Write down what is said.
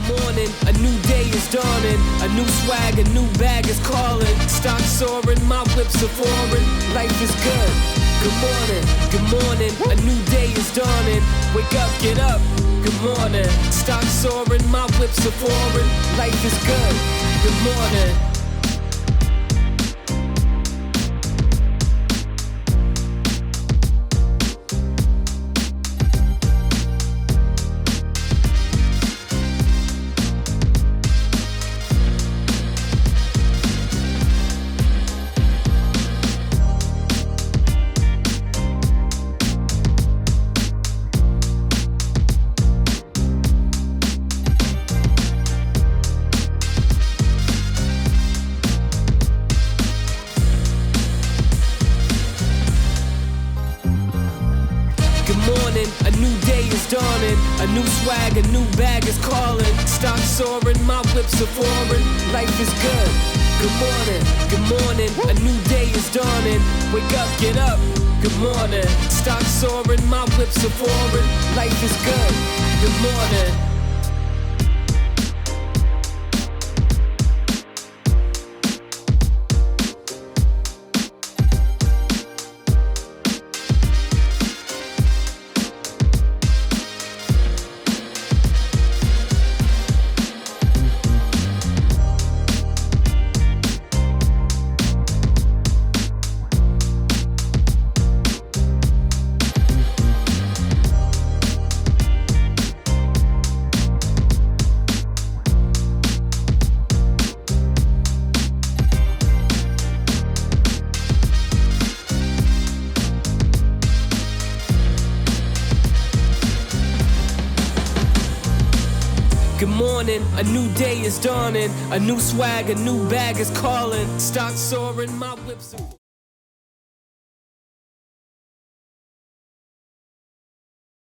morning, a new day is dawning. A new swag, a new bag is calling. Stock soaring, my whips are foreign. Life is good. Good morning, a new day is dawning. Wake up, get up. Good morning. Stock soaring, my whips are foreign. Life is good. Good morning. Good morning, a new day is dawning. A new swag, a new bag is calling. Stock soaring, my whips are foreign. Life is good. Good morning, a new day is dawning. Wake up, get up. Good morning. Stock soaring, my whips are foreign. Life is good. Good morning. Good morning, a new day is dawning. A new swag, a new bag is calling. Stock soaring, my whips are